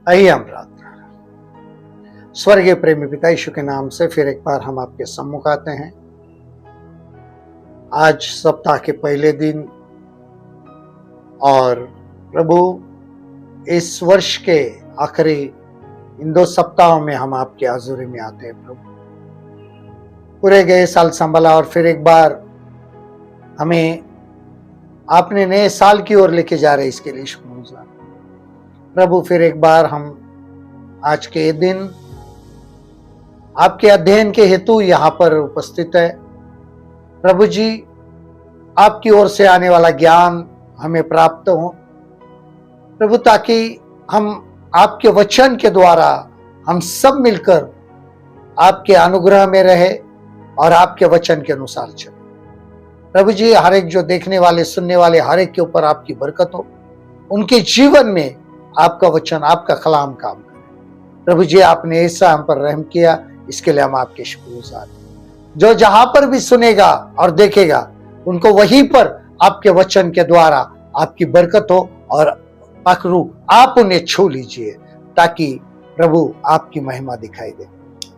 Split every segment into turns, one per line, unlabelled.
आइए हम प्रार्थना। स्वर्गीय प्रेमी पिता यीशु के नाम से फिर एक बार हम आपके सम्मुख आते हैं। आज सप्ताह के पहले दिन और प्रभु इस वर्ष के आखिरी इन 2 सप्ताहों में हम आपके हजूरी में आते हैं। प्रभु पूरे गए साल संभाला और फिर एक बार हमें आपने नए साल की ओर लेके जा रहे, इसके लिए शुक्र। प्रभु फिर एक बार हम आज के दिन आपके अध्ययन के हेतु यहाँ पर उपस्थित है। प्रभु जी, आपकी ओर से आने वाला ज्ञान हमें प्राप्त हो प्रभु, ताकि हम आपके वचन के द्वारा हम सब मिलकर आपके अनुग्रह में रहे और आपके वचन के अनुसार चले। प्रभु जी, हर एक जो देखने वाले सुनने वाले हर एक के ऊपर आपकी बरकत हो, उनके जीवन में आपका वचन आपका कलाम काम करे। प्रभु जी, आपने ऐसा हम पर रहम किया, इसके लिए हम आपके शुक्रगुजार हैं। जो जहां पर भी सुनेगा और देखेगा उनको वहीं पर आपके वचन के द्वारा आपकी बरकत हो और पकड़ू आप उन्हें छू लीजिए, ताकि प्रभु आपकी महिमा दिखाई दे।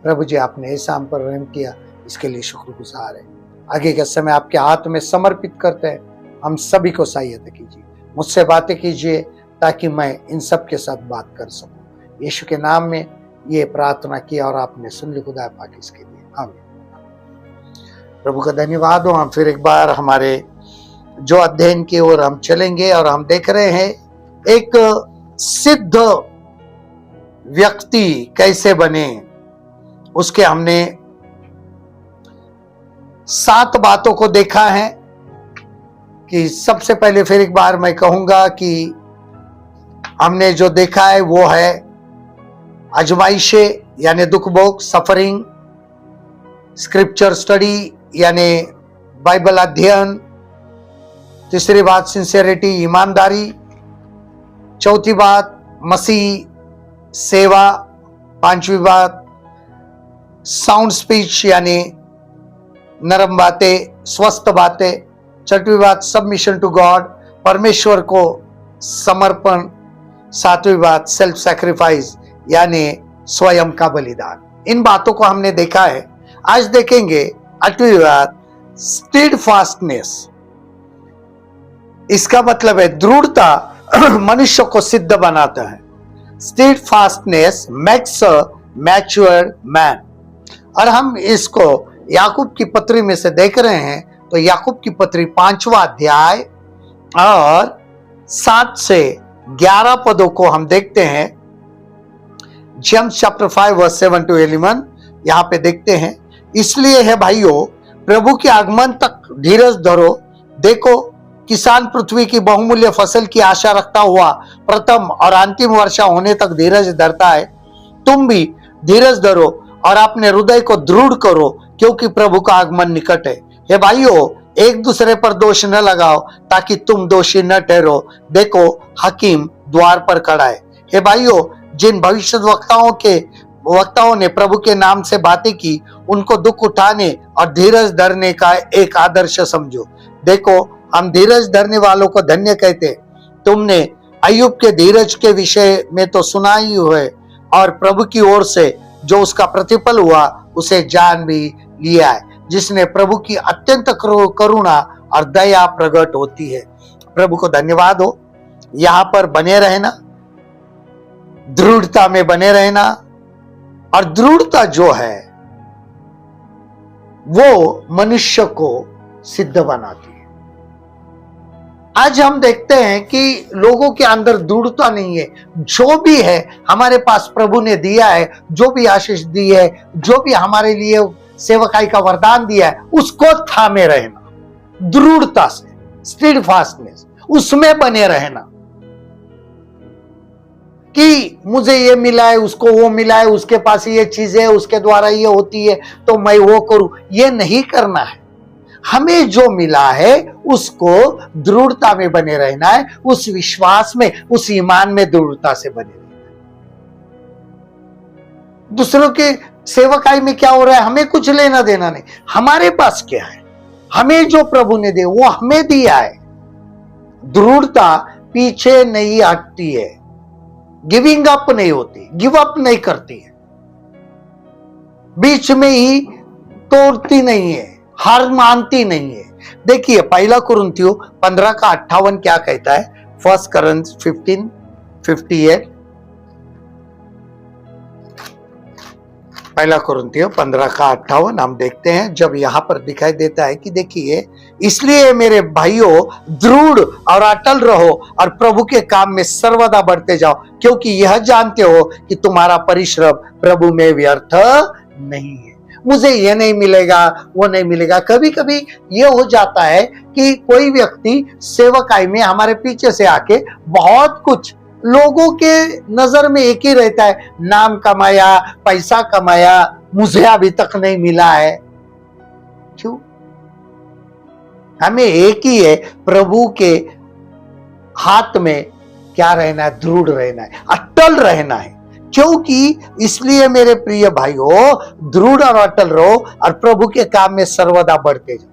प्रभु जी, आपने ऐसा हम पर रहम किया, इसके लिए शुक्रगुजार है। आगे का समय आपके हाथ में समर्पित करते हैं। हम सभी को सहायता कीजिए, मुझसे बातें कीजिए ताकि मैं इन सब के साथ बात कर सकूं। यीशु के नाम में ये प्रार्थना किया और आपने सुन ली, खुदा पाक इसके लिए आमीन। प्रभु का धन्यवाद हो। हम फिर एक बार हमारे जो अध्ययन की ओर हम चलेंगे और हम देख रहे हैं एक सिद्ध व्यक्ति कैसे बने। उसके हमने 7 बातों को देखा है। कि सबसे पहले फिर एक बार मैं कहूंगा कि हमने जो देखा है वो है आजमाइशें यानी दुख भोग, सफरिंग, स्क्रिप्चर स्टडी यानी बाइबल अध्ययन, तीसरी बात सिंसियरिटी ईमानदारी, चौथी बात मसीह सेवा, पांचवी बात साउंड स्पीच यानी नरम बातें, स्वस्थ बातें, छठवीं बात सबमिशन टू गॉड, परमेश्वर को समर्पण, सातवीं बात सेल्फ सैक्रिफाइस यानी स्वयं का बलिदान। इन बातों को हमने देखा है। आज देखेंगे 8वीं बात स्टीडफास्टनेस। इसका मतलब है दृढ़ता मनुष्य को सिद्ध बनाता है। स्टीडफास्टनेस मेक्स अ मैच्योर मैन। और हम इसको याकूब की पत्री में से देख रहे हैं, तो याकूब की पत्री 5वां अध्याय और 7 से 11 पदों को हम देखते हैं। जेम्स चैप्टर 5 वर्स 7 to 11 यहां पे देखते हैं। इसलिए है भाइयों, प्रभु के आगमन तक धीरज धरो। देखो, किसान पृथ्वी की बहुमूल्य फसल की आशा रखता हुआ प्रथम और अंतिम वर्षा होने तक धीरज धरता है। तुम भी धीरज धरो और अपने हृदय को दृढ़ करो, क्योंकि प्रभु का आगमन निकट है। हे भाइयों, एक दूसरे पर दोष न लगाओ ताकि तुम दोषी न ठहरो। देखो, हकीम द्वार पर खड़ा है। हे भाइयों, जिन वक्ताओं ने प्रभु के नाम से बातें की, उनको दुख उठाने और धीरज धरने का एक आदर्श समझो। देखो, हम धीरज धरने वालों को धन्य कहते। तुमने अय्यूब के धीरज के विषय में तो सुना ही है, और प्रभु की ओर से जो उसका प्रतिफल हुआ उसे जान भी लिया है, जिसने प्रभु की अत्यंत करुणा और दया प्रकट होती है। प्रभु को धन्यवाद हो। यहां पर बने रहना, दृढ़ता में बने रहना, और दृढ़ता जो है वो मनुष्य को सिद्ध बनाती है। आज हम देखते हैं कि लोगों के अंदर दृढ़ता नहीं है। जो भी है हमारे पास प्रभु ने दिया है, जो भी आशीष दी है, जो भी हमारे लिए सेवकाई का वरदान दिया है, उसको थामे रहना, दृढ़ता से, स्टीडफास्टनेस, उसमें बने रहना। कि मुझे ये मिला है, उसको वो मिला है, उसके पास ये चीज है, उसके द्वारा ये होती है तो मैं वो करूं, ये नहीं करना है। हमें जो मिला है उसको दृढ़ता में बने रहना है, उस विश्वास में, उस ईमान में दृढ़ता से बने रहना है। दूसरों के सेवकाई में क्या हो रहा है हमें कुछ लेना देना नहीं। हमारे पास क्या है, हमें जो प्रभु ने दिया वो हमें दिया है। दृढ़ता पीछे नहीं हटती है, गिविंग अप नहीं होती, गिव अप नहीं करती है, बीच में ही तोड़ती नहीं है, हार मानती नहीं है। देखिए पहला कुरिन्थियों 15:58 क्या कहता है? 1 Corinthians 15:58, पहला कुरिन्थियों 15:58 हम देखते हैं। जब यहां पर दिखाई देता है कि देखिए, इसलिए मेरे भाइयों दृढ़ और अटल रहो और प्रभु के काम में सर्वदा बढ़ते जाओ, क्योंकि यह जानते हो कि तुम्हारा परिश्रम प्रभु में व्यर्थ नहीं है। मुझे ये नहीं मिलेगा, वो नहीं मिलेगा। कभी कभी ये हो जाता है कि कोई व्यक्ति सेवकाई में हमारे पीछे से आके बहुत कुछ, लोगों के नजर में एक ही रहता है, नाम कमाया, पैसा कमाया, मुझे अभी तक नहीं मिला है। क्यों? हमें एक ही है, प्रभु के हाथ में क्या रहना है? दृढ़ रहना है, अटल रहना है। क्योंकि इसलिए मेरे प्रिय भाइयों दृढ़ और अटल रहो और प्रभु के काम में सर्वदा बढ़ते जाओ।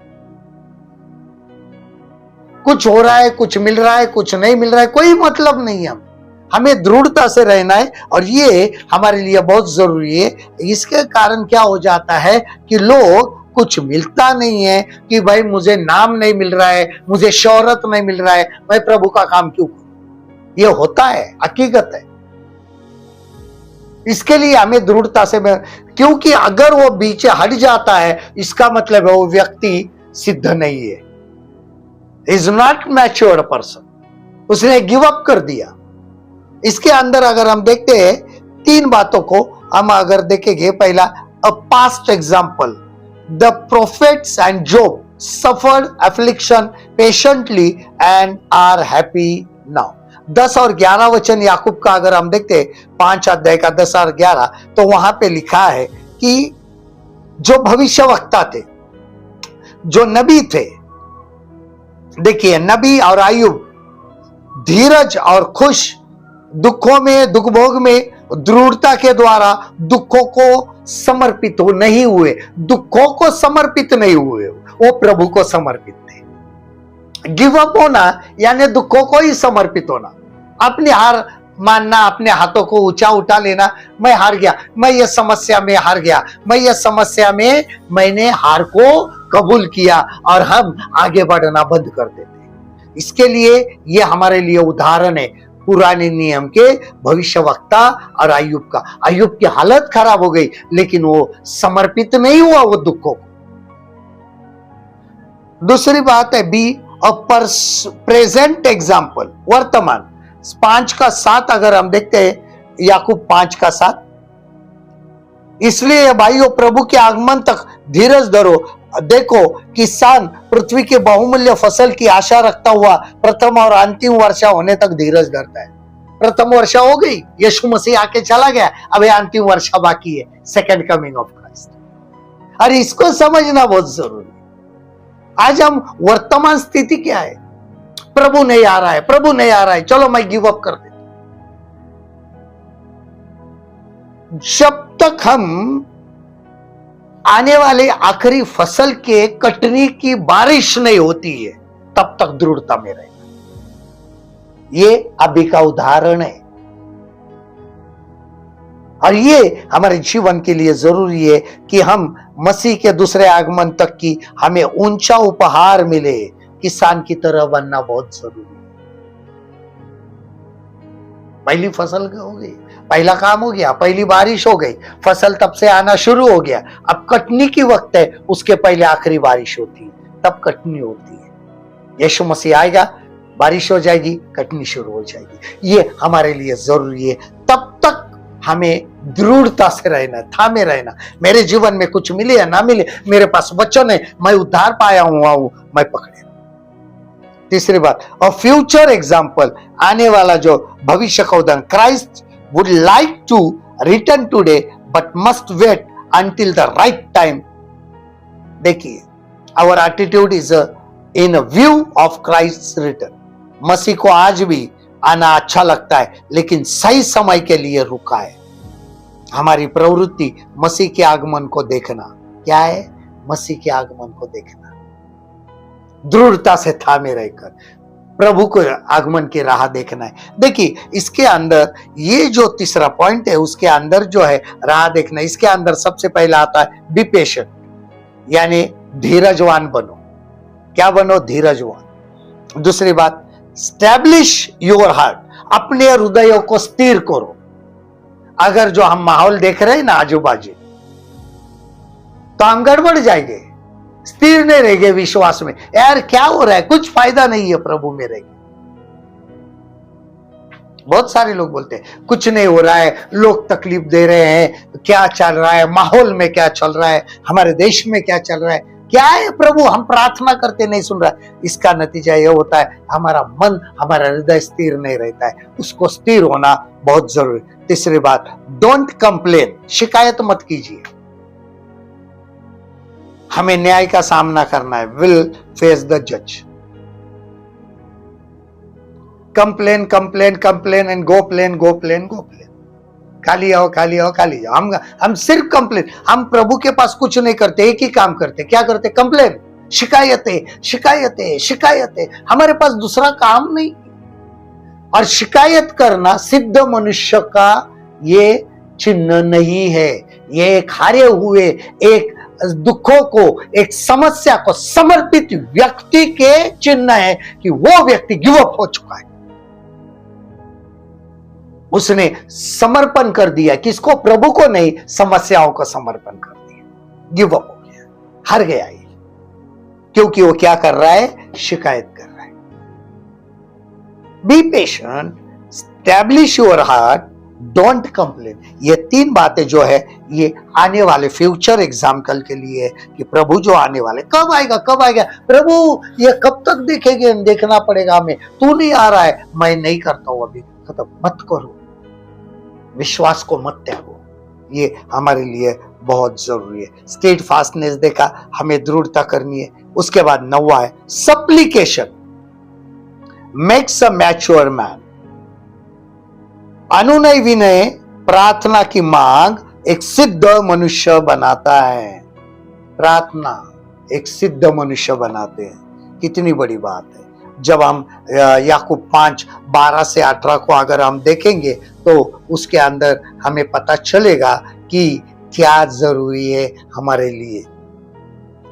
कुछ हो रहा है, कुछ मिल रहा है, कुछ नहीं मिल रहा है, कोई मतलब नहीं है। हमें दृढ़ता से रहना है और ये हमारे लिए बहुत जरूरी है। इसके कारण क्या हो जाता है कि लोग, कुछ मिलता नहीं है कि भाई मुझे नाम नहीं मिल रहा है, मुझे शोहरत नहीं मिल रहा है, मैं प्रभु का काम क्यों करूं? ये होता है, हकीकत है। इसके लिए हमें दृढ़ता से, क्योंकि अगर वो पीछे हट जाता है इसका मतलब है वो व्यक्ति सिद्ध नहीं है, इज नॉट मैच्योर्ड पर्सन, उसने गिव अप कर दिया। इसके अंदर अगर हम देखते हैं 3 बातों को हम अगर देखेंगे, पहला a past example, the prophets and Job suffered affliction patiently and are happy now. 10 और 11 वचन याकूब का अगर हम देखते हैं 5 अध्याय का 10 और 11, तो वहां पे लिखा है कि जो भविष्यवक्ता थे, जो नबी थे, देखिए नबी और आयुब धीरज और खुश, दुखों में, दुख भोग में दृढ़ता के द्वारा दुखों को समर्पित हो नहीं हुए, दुखों को समर्पित नहीं हुए, वो प्रभु को समर्पित थे। गिव अप होना यानी दुखों को ही समर्पित होना, अपनी हार मानना, अपने हाथों को ऊंचा उठा लेना, मैं हार गया, मैं ये समस्या में हार गया, मैं ये समस्या में मैंने हार को कबूल किया और हम आगे बढ़ना बंद कर देते। इसके लिए ये हमारे लिए उदाहरण है पुराने नियम के भविष्यवक्ता और अय्यूब का। अय्यूब की हालत खराब हो गई लेकिन वो समर्पित नहीं हुआ वो दुखों को। दूसरी बात है बी अ प्रेजेंट एग्जाम्पल, वर्तमान। 5:7 अगर हम देखते हैं, याकूब 5:7, इसलिए भाइयों प्रभु के आगमन तक धीरज धरो, देखो किसान पृथ्वी के बहुमूल्य फसल की आशा रखता हुआ प्रथम और अंतिम वर्षा होने तक धीरज धरता है। प्रथम वर्षा हो गई, यीशु मसीह आके चला गया, अब अंतिम वर्षा बाकी है, सेकंड कमिंग ऑफ क्राइस्ट। और इसको समझना बहुत जरूरी है। आज हम वर्तमान स्थिति क्या है, प्रभु नहीं आ रहा है, प्रभु नहीं आ रहा है, चलो मैं गिव अप कर देता। जब तक हम आने वाले आखिरी फसल के कटनी की बारिश नहीं होती है तब तक दृढ़ता में रहना, ये अभी का उदाहरण है। और ये हमारे जीवन के लिए जरूरी है कि हम मसीह के दूसरे आगमन तक की हमें ऊंचा उपहार मिले, किसान की तरह बनना बहुत जरूरी है। पहली फसल हो गई, पहला काम हो गया, पहली बारिश हो गई, फसल तब से आना शुरू हो गया, अब कटनी की वक्त है, उसके पहले आखिरी बारिश होती है, तब कटनी होती है। यीशु मसीह आएगा, बारिश हो जाएगी, कटनी शुरू हो जाएगी। ये हमारे लिए जरूरी है। तब तक हमें दृढ़ता से रहना, थामे रहना। मेरे जीवन में कुछ मिले या ना मिले, मेरे पास वचन है, मैं उद्धार पाया हुआ हूं, मैं पकड़े। तीसरी बात, अ फ्यूचर एग्जाम्पल, आने वाला जो भविष्य का उदाहरण। Christ would like to return today but must wait until the right time. देखिए, our attitude is in view of Christ's return. मसीह को आज भी आना अच्छा लगता है लेकिन सही समय के लिए रुका है। हमारी प्रवृत्ति मसीह के आगमन को देखना क्या है? मसीह के आगमन को देखना, दृढ़ता से थामे रहकर प्रभु को आगमन की राह देखना है। देखिए इसके अंदर ये जो तीसरा पॉइंट है उसके अंदर जो है राह देखना, इसके अंदर सबसे पहला आता है बी पेशेंट, यानी धीरजवान बनो। क्या बनो? धीरजवान। दूसरी बात, स्टैब्लिश योर हार्ट, अपने हृदय को स्थिर करो। अगर जो हम माहौल देख रहे हैं ना आजू बाजू, तो हम गड़बड़ जाएंगे, स्थिर नहीं रहेंगे विश्वास में। यार क्या हो रहा है, कुछ फायदा नहीं है प्रभु में रहेंगे। बहुत सारे लोग बोलते हैं कुछ नहीं हो रहा है, लोग तकलीफ दे रहे हैं, क्या चल रहा है, माहौल में क्या चल रहा है, हमारे देश में क्या चल रहा है, क्या है प्रभु, हम प्रार्थना करते नहीं सुन रहा। इसका नतीजा यह होता है हमारा मन, हमारा हृदय स्थिर नहीं रहता है। उसको स्थिर होना बहुत जरूरी। तीसरी बात, डोंट कंप्लेन, शिकायत मत कीजिए। हमें न्याय का सामना करना है, विल फेस द जज। Complain complain complain and go plain go plain go plain, खाली आओ खाली आओ खाली आओ। हम सिर्फ कंप्लेन, हम प्रभु के पास कुछ नहीं करते, एक ही काम करते। क्या करते? कंप्लेन, शिकायतें शिकायतें शिकायतें। हमारे पास दूसरा काम नहीं। और शिकायत करना सिद्ध मनुष्य का ये चिन्ह नहीं है। ये एक हारे हुए, एक दुखों को, एक समस्या को समर्पित व्यक्ति के चिन्ह है कि वो व्यक्ति गिव अप हो चुका है। उसने समर्पण कर दिया, किसको? प्रभु को नहीं, समस्याओं को समर्पण कर दिया, गिव अप हो गया, हार गया ये। क्योंकि वो क्या कर रहा है? शिकायत कर रहा है। Be patient, establish your heart, don't complain. ये तीन बातें जो है ये आने वाले फ्यूचर एग्जाम्पल के लिए है कि प्रभु जो आने वाले, कब आएगा कब आएगा प्रभु, ये कब तक देखेंगे, देखना पड़ेगा हमें, तू नहीं आ रहा है, मैं नहीं करता हूं अभी, खत्म मत करो, विश्वास को मत त्यागो। ये हमारे लिए बहुत जरूरी है। स्टेट फास्टनेस देखा, हमें दृढ़ता करनी है। उसके बाद 9वां है supplication, makes a mature man. अनुनय विनय प्रार्थना की मांग एक सिद्ध मनुष्य बनाता है। प्रार्थना एक सिद्ध मनुष्य बनाते हैं। कितनी बड़ी बात है। जब हम याकूब 5:12 से 18 को अगर हम देखेंगे तो उसके अंदर हमें पता चलेगा कि क्या जरूरी है हमारे लिए।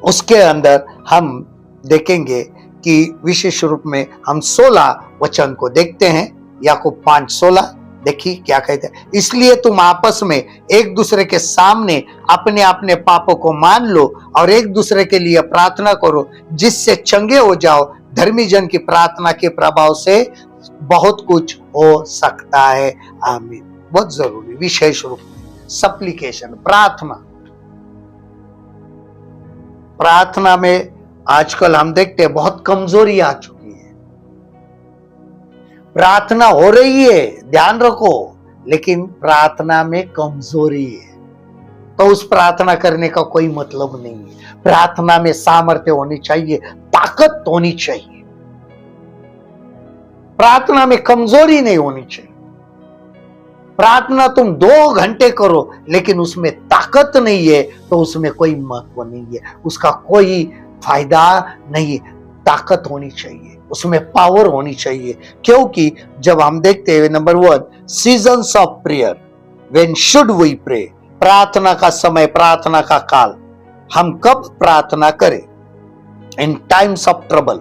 उसके अंदर हम देखेंगे कि विशेष रूप में हम 16 वचन को देखते हैं। याकूब 5:16 देखिए क्या कहते हैं, इसलिए तुम आपस में एक दूसरे के सामने अपने अपने पापों को मान लो और एक दूसरे के लिए प्रार्थना करो जिससे चंगे हो जाओ। धर्मी जन की प्रार्थना के प्रभाव से बहुत कुछ हो सकता है। आमीन। बहुत जरूरी, विशेष रूप में सप्लीकेशन, प्रार्थना। प्रार्थना में आजकल हम देखते हैं बहुत कमजोरी आ चुकी है। प्रार्थना हो रही है, ध्यान रखो, लेकिन प्रार्थना में कमजोरी है, तो उस प्रार्थना करने का कोई मतलब नहीं है। प्रार्थना में सामर्थ्य होनी चाहिए, ताकत होनी चाहिए। प्रार्थना में कमजोरी नहीं होनी चाहिए। प्रार्थना तुम 2 घंटे करो लेकिन उसमें ताकत नहीं है तो उसमें कोई महत्व नहीं है, उसका कोई फायदा नहीं है। ताकत होनी चाहिए, उसमें पावर होनी चाहिए। क्योंकि जब हम देखते हैं number 1 seasons of prayer, when should we pray, प्रार्थना का समय, प्रार्थना का काल, हम कब प्रार्थना करें? इन टाइम्स ऑफ ट्रबल,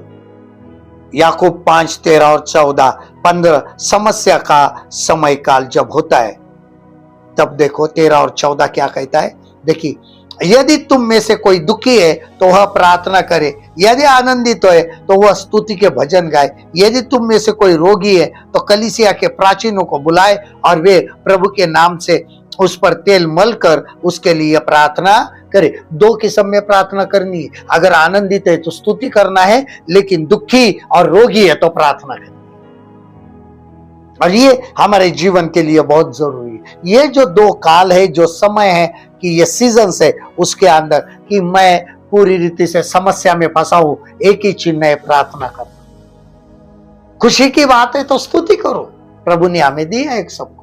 याकूब 5:13 और 14, 15 समस्या का समय काल जब होता है तब देखो 13 और 14 क्या कहता है। देखिए, यदि तुम में से कोई दुखी है तो वह प्रार्थना करे, यदि आनंदित है तो वह स्तुति के भजन गाए, यदि तुम में से कोई रोगी है तो कलीसिया के प्राचीनों को बुलाए और वे प्रभु के नाम से उस पर तेल मलकर उसके लिए प्रार्थना करे। 2 किस्म में प्रार्थना करनी है। अगर आनंदित है तो स्तुति करना है, लेकिन दुखी और रोगी है तो प्रार्थना करनी है। और ये हमारे जीवन के लिए बहुत जरूरी है। ये जो 2 काल है, जो समय है कि ये सीजन है, उसके अंदर कि मैं पूरी रीति से समस्या में फंसा हूं, एक ही चिन्ह है, प्रार्थना करना। खुशी की बात है तो स्तुति करो, प्रभु ने हमें दिया एक सब कुछ।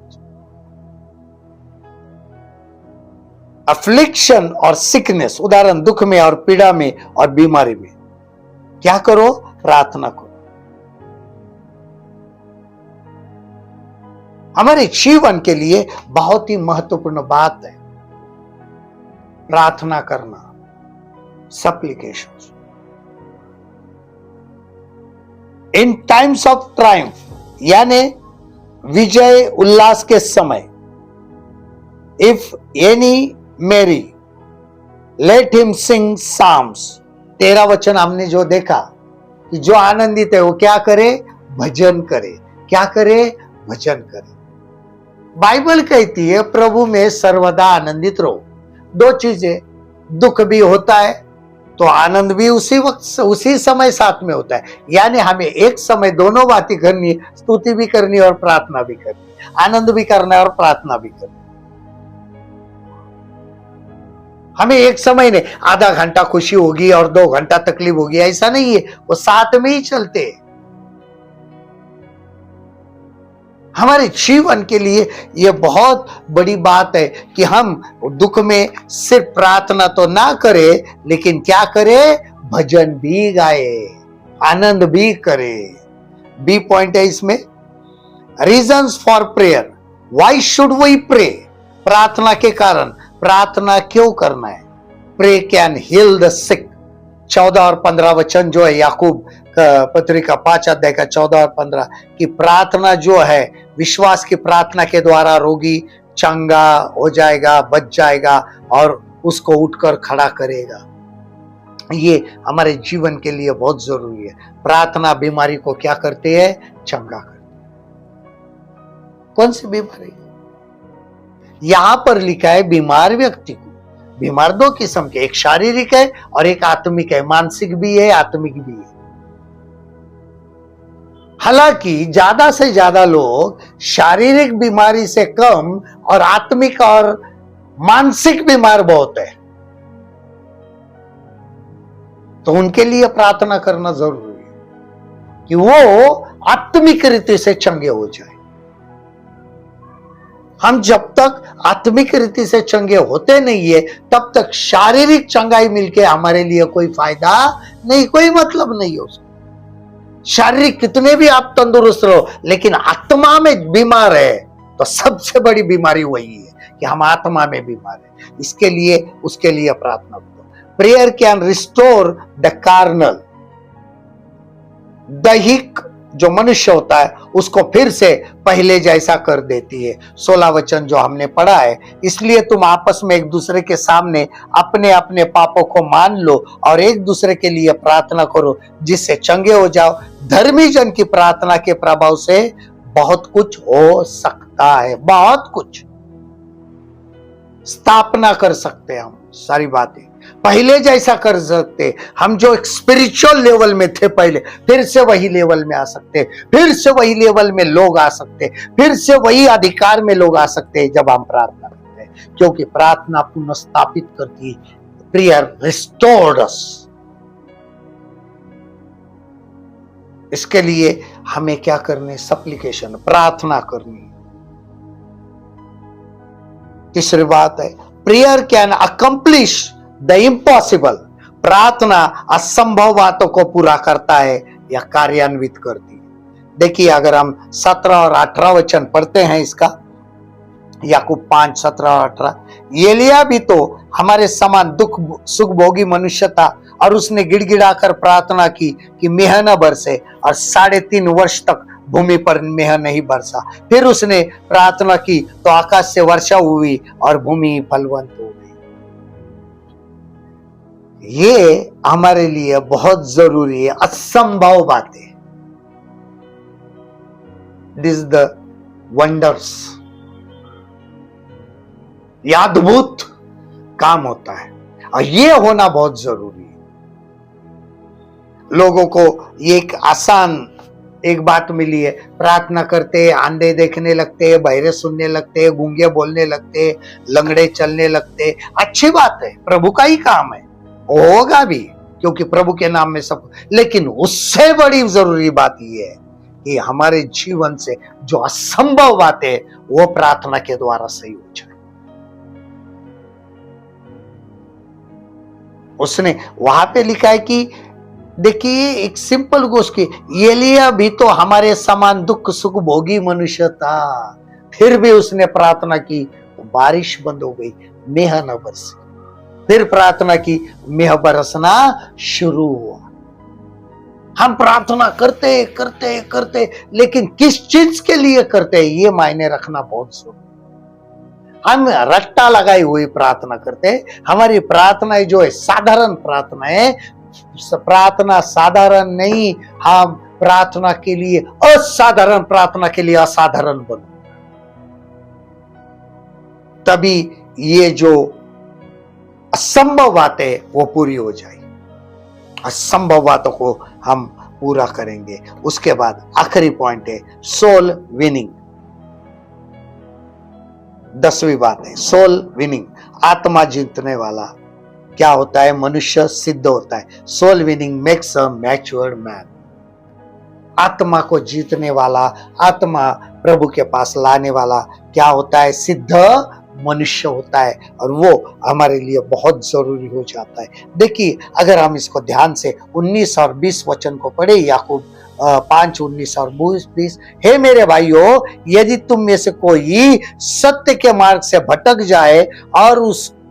अफ्लिक्शन और सिकनेस, उदाहरण दुख में और पीड़ा में और बीमारी में क्या करो? प्रार्थना करो। हमारे जीवन के लिए बहुत ही महत्वपूर्ण बात है प्रार्थना करना, सप्लिकेशन। इन टाइम्स ऑफ ट्रायम्फ, यानी विजय उल्लास के समय, इफ एनी मेरी लेट हिम सिंग साम्स। 13 वचन हमने जो देखा कि जो आनंदित है वो क्या करे? भजन करे। क्या करे? भजन करे। बाइबल कहती है प्रभु में सर्वदा आनंदित रहो। 2 चीजें, दुख भी होता है तो आनंद भी उसी वक्त उसी समय साथ में होता है। यानी हमें एक समय दोनों बातें करनी, स्तुति भी करनी और प्रार्थना भी करनी, आनंद भी करना और प्रार्थना भी करनी। हमें एक समय नहीं, आधा घंटा खुशी होगी और 2 घंटा तकलीफ होगी, ऐसा नहीं है, वो साथ में ही चलते हैं। हमारे जीवन के लिए यह बहुत बड़ी बात है कि हम दुख में सिर्फ प्रार्थना तो ना करें, लेकिन क्या करें? भजन भी गाए, आनंद भी करें। बी पॉइंट है इसमें, reasons for prayer. Why should we pray? प्रार्थना के कारण, प्रार्थना क्यों करना है? Pray can heal the sick. 14 और 15 वचन जो है याकूब पत्रिका 5 अध्याय का 14 और 15 की प्रार्थना जो है, विश्वास की प्रार्थना के द्वारा रोगी चंगा हो जाएगा, बच जाएगा और उसको उठकर खड़ा करेगा। ये हमारे जीवन के लिए बहुत जरूरी है। प्रार्थना बीमारी को क्या करते हैं? चंगा करते हैं। कौन सी बीमारी? यहां पर लिखा है बीमार व्यक्ति को। बीमार 2 किस्म के, एक शारीरिक है और एक आत्मिक है, मानसिक भी है, आत्मिक भी है। हालांकि ज्यादा से ज्यादा लोग शारीरिक बीमारी से कम और आत्मिक और मानसिक बीमार बहुत है, तो उनके लिए प्रार्थना करना जरूरी है कि वो आत्मिक रीति से चंगे हो जाए। हम जब तक आत्मिक रीति से चंगे होते नहीं है, तब तक शारीरिक चंगाई मिलके हमारे लिए कोई फायदा नहीं, कोई मतलब नहीं हो सकता। शारीरिक कितने भी आप तंदुरुस्त रहो, लेकिन आत्मा में बीमार है तो सबसे बड़ी बीमारी वही है कि हम आत्मा में बीमार है। इसके लिए उसके लिए प्रार्थना करो। Prayer can restore the carnal. दैहिक जो मनुष्य होता है उसको फिर से पहले जैसा कर देती है। 16 वचन जो हमने पढ़ा है, इसलिए तुम आपस में एक दूसरे के सामने अपने अपने पापों को मान लो और एक दूसरे के लिए प्रार्थना करो जिससे चंगे हो जाओ। धर्मी जन की प्रार्थना के प्रभाव से बहुत कुछ हो सकता है, बहुत कुछ स्थापना कर सकते हैं हम, सारी बातें पहले जैसा कर सकते। हम जो स्पिरिचुअल लेवल में थे पहले, फिर से वही लेवल में आ सकते, फिर से वही लेवल में लोग आ सकते, फिर से वही अधिकार में लोग आ सकते हैं जब हम प्रार्थना करते हैं, क्योंकि प्रार्थना पुनः स्थापित करती है। प्रेयर रिस्टोर्ड अस। इसके लिए हमें क्या करने? सप्लिकेशन, प्रार्थना करनी। तीसरी बात है, prayer can accomplish the impossible. प्रार्थना असंभव बातों को पूरा करता है या कार्यान्वित करती है। देखिए, अगर हम 17 और 18 वचन पढ़ते हैं इसका, याकूब 5, 17 और 18। एलिया भी तो हमारे समान दुख सुख भोगी मनुष्य था और उसने गिड़गिड़ाकर प्रार्थना की कि मेह न बरसे, और 3.5 वर्ष तक भूमि पर मेह नहीं बरसा। फिर उसने प्रार्थना की तो आकाश से वर्षा हुई और भूमि फलवंत हो गई। ये हमारे लिए बहुत जरूरी है। असंभव बातें, दिस द वंडर्स, यह अद्भुत काम होता है और ये होना बहुत जरूरी है। लोगों को एक आसान एक बात मिली है, प्रार्थना करते अंधे देखने लगते, बहरे सुनने लगते, गूंगे बोलने लगते, लंगड़े चलने लगते। अच्छी बात है, प्रभु का ही काम है, होगा भी, क्योंकि प्रभु के नाम में सब। लेकिन उससे बड़ी जरूरी बात यह है कि हमारे जीवन से जो असंभव बातें है वो प्रार्थना के द्वारा सही हो जाए। उसने वहां पे लिखा है कि देखिए, एक सिंपल गोष्ट की, एलिया भी तो हमारे समान दुख सुख भोगी मनुष्य था, फिर भी उसने प्रार्थना की तो बारिश बंद हो गई, मेह न बरसी। फिर प्रार्थना की, मेह बरसना शुरू हुआ। हम प्रार्थना करते करते करते, लेकिन किस चीज के लिए करते हैं ये मायने रखना बहुत जरूरी। हम रट्टा लगाई हुई प्रार्थना करते हैं। हमारी प्रार्थनाएं जो है साधारण प्रार्थना है, प्रार्थना साधारण नहीं, हम प्रार्थना के लिए असाधारण, प्रार्थना के लिए असाधारण बनो, तभी ये जो असंभव बातें वो पूरी हो जाएगी। असंभव बातों को हम पूरा करेंगे। उसके बाद आखिरी पॉइंट है सोल विनिंग। 10वीं बात है सोल विनिंग, आत्मा जीतने वाला क्या होता है? मनुष्य सिद्ध होता है। Soul winning makes a matured man. आत्मा को जीतने वाला, आत्मा प्रभु के पास लाने वाला क्या होता है? सिद्ध मनुष्य होता है, और वो हमारे लिए बहुत जरूरी हो जाता है। देखिए, अगर हम इसको ध्यान से 19 और 20 वचन को पढ़े, याकूब 5, 19 और 20, हे मेरे भाइयों, यदि तुम में से कोई सत्य के मार्ग से भटक जाए और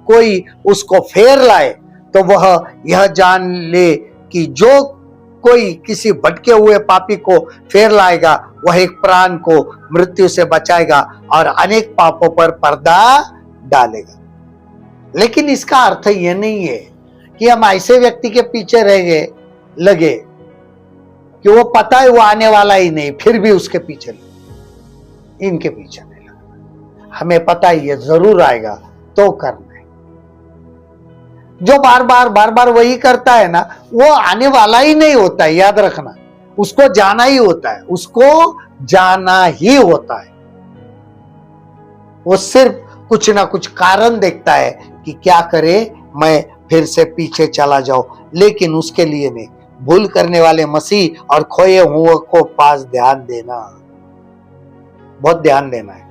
कोई उसको फेर लाए, तो वह यह जान ले कि जो कोई किसी भटके हुए पापी को फेर लाएगा, वह एक प्राण को मृत्यु से बचाएगा और अनेक पापों पर पर्दा डालेगा। लेकिन इसका अर्थ यह नहीं है कि हम ऐसे व्यक्ति के पीछे लगे कि वो पता है वो आने वाला ही नहीं, फिर भी उसके पीछे लगे। इनके पीछे नहीं लगा। हमें पता ही है जरूर आएगा तो करना है। जो बार बार वही करता है ना, वो आने वाला ही नहीं होता है, याद रखना। उसको जाना ही होता है, उसको जाना ही होता है। वो सिर्फ कुछ ना कुछ कारण देखता है कि क्या करे, मैं फिर से पीछे चला जाऊं, लेकिन उसके लिए नहीं। भूल करने वाले मसीह और खोए हुए को पास ध्यान देना, बहुत ध्यान देना है।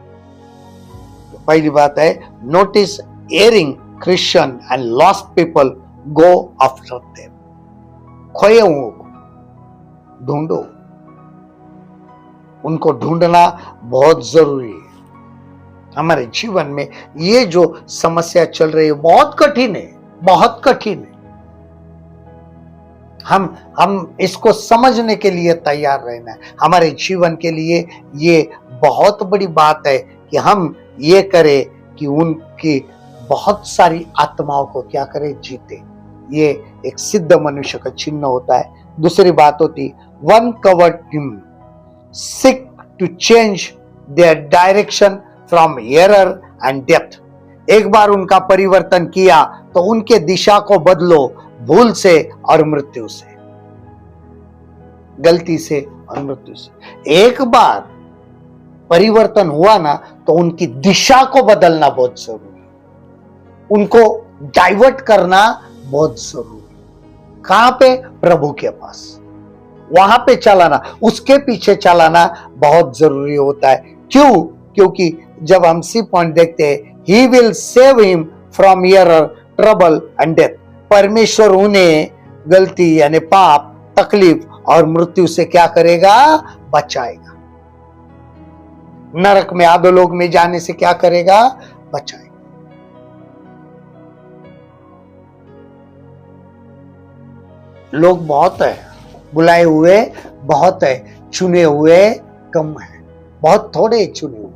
तो पहली बात है notice erring Christian and lost people go after them. खोए हुए को ढूंढो, उनको ढूंढना बहुत जरूरी है। हमारे जीवन में ये जो समस्या चल रही है बहुत कठिन है, बहुत कठिन है। हम इसको समझने के लिए तैयार रहना है। हमारे जीवन के लिए ये बहुत बड़ी बात है कि हम ये करें कि उनकी बहुत सारी आत्माओं को क्या करें, जीते। ये एक सिद्ध मनुष्य का चिन्ह होता है। दूसरी बात होती, one covered him sick to change their direction from error and death. एक बार उनका परिवर्तन किया तो उनके दिशा को बदलो, भूल से और मृत्यु से, गलती से और मृत्यु से। एक बार परिवर्तन हुआ ना तो उनकी दिशा को बदलना बहुत जरूरी है, उनको डाइवर्ट करना बहुत जरूरी है। कहां पे? प्रभु के पास, वहां पे चलाना, उसके पीछे चलाना बहुत जरूरी होता है। क्यों? क्योंकि जब हम सी पॉइंट देखते हैं, he will save him from error, trouble and death. परमेश्वर उन्हें गलती यानी पाप, तकलीफ और मृत्यु से क्या करेगा? बचाएगा। नरक में, अधोलोक में जाने से क्या करेगा? बचाएगा। लोग बहुत है, बुलाए हुए बहुत है, चुने हुए कम है। बहुत थोड़े चुने हुए।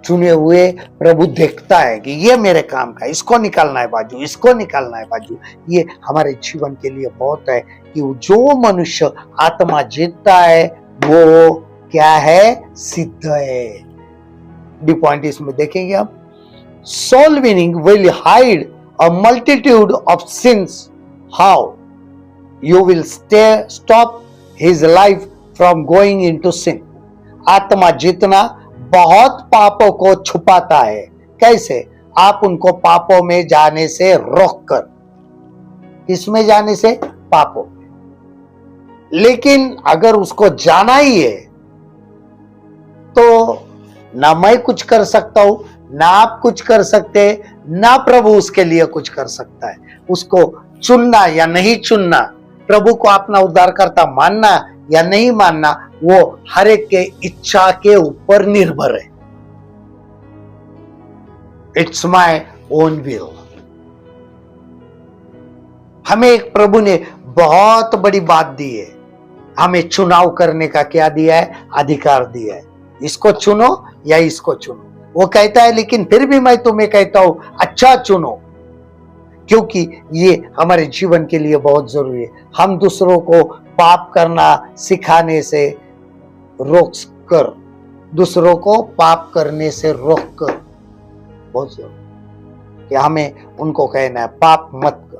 चुने हुए प्रभु देखता है कि ये मेरे काम का, इसको निकालना है बाजू, इसको निकालना है बाजू। ये हमारे जीवन के लिए बहुत है कि जो मनुष्य आत्मा जीतता है वो क्या है? सिद्ध है। डी पॉइंट इसमें देखेंगे आप। Soul winning will hide a multitude of sins. How? You will stop his life from going into sin. आत्मा जीतना बहुत पापों को छुपाता है। कैसे? आप उनको पापों में जाने से रोककर। किसमें जाने से? पापों में। लेकिन अगर उसको जाना ही है तो ना मैं कुछ कर सकता हूं, ना आप कुछ कर सकते, ना प्रभु उसके लिए कुछ कर सकता है। उसको चुनना या नहीं चुनना, प्रभु को अपना उद्धारकर्ता मानना या नहीं मानना वो हर एक के इच्छा के ऊपर निर्भर है। It's my own will. हमें एक प्रभु ने बहुत बड़ी बात दी है, हमें चुनाव करने का क्या दिया है? अधिकार दिया है। इसको चुनो या इसको चुनो। वो कहता है लेकिन फिर भी मैं तुम्हें कहता हूं अच्छा चुनो, क्योंकि ये हमारे जीवन के लिए बहुत जरूरी है। हम दूसरों को पाप करना सिखाने से रोक कर, दूसरों को पाप करने से रोक कर, बहुत जरूरी कि हमें उनको कहना है पाप मत कर।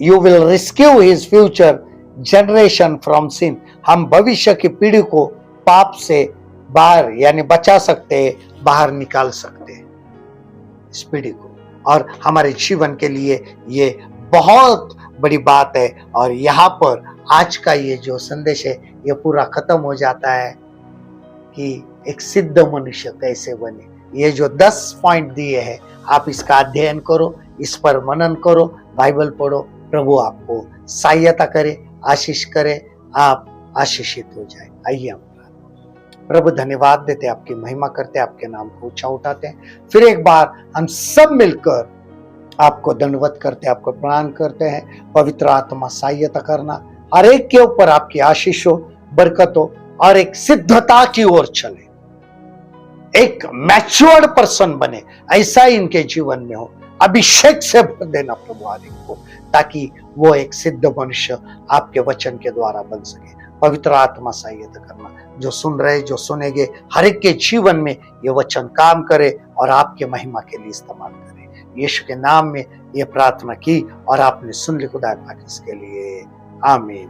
You will rescue his future generation from sin. हम भविष्य की पीढ़ी को पाप से बाहर यानी बचा सकते हैं, बाहर निकाल सकते हैं इस पीढ़ी को। और हमारे जीवन के लिए ये बहुत बड़ी बात है। और यहाँ पर आज का ये जो संदेश है ये पूरा खत्म हो जाता है कि एक सिद्ध मनुष्य कैसे बने। ये जो 10 पॉइंट दिए हैं आप इसका अध्ययन करो, इस पर मनन करो, बाइबल पढ़ो। प्रभु आपको सहायता करे, आशीष करे, आप आशीषित हो जाए। आइए हम प्रभु धन्यवाद देते, आपकी महिमा करते, आपके नाम को ऊंचा उठाते हैं। फिर एक बार हम सब मिलकर आपको दंडवत करते, आपको प्रणाम करते हैं। पवित्र आत्मा सहायता करना, हर एक के ऊपर आपकी आशीष हो, बरकत हो और एक सिद्धता की ओर चले, एक मैच्योर्ड पर्सन बने, ऐसा ही इनके जीवन में हो। अभिषेक से भर देना प्रभु हर एक को, ताकि वो एक सिद्ध मनुष्य आपके वचन के द्वारा बन सके। पवित्र आत्मा सहायता करना, जो सुन रहे, जो सुनेंगे, हर एक के जीवन में ये वचन काम करे और आपके महिमा के लिए इस्तेमाल करे। यीशु के नाम में ये प्रार्थना की और आपने सुन ली। खुदा पाक इसके लिए आमीन।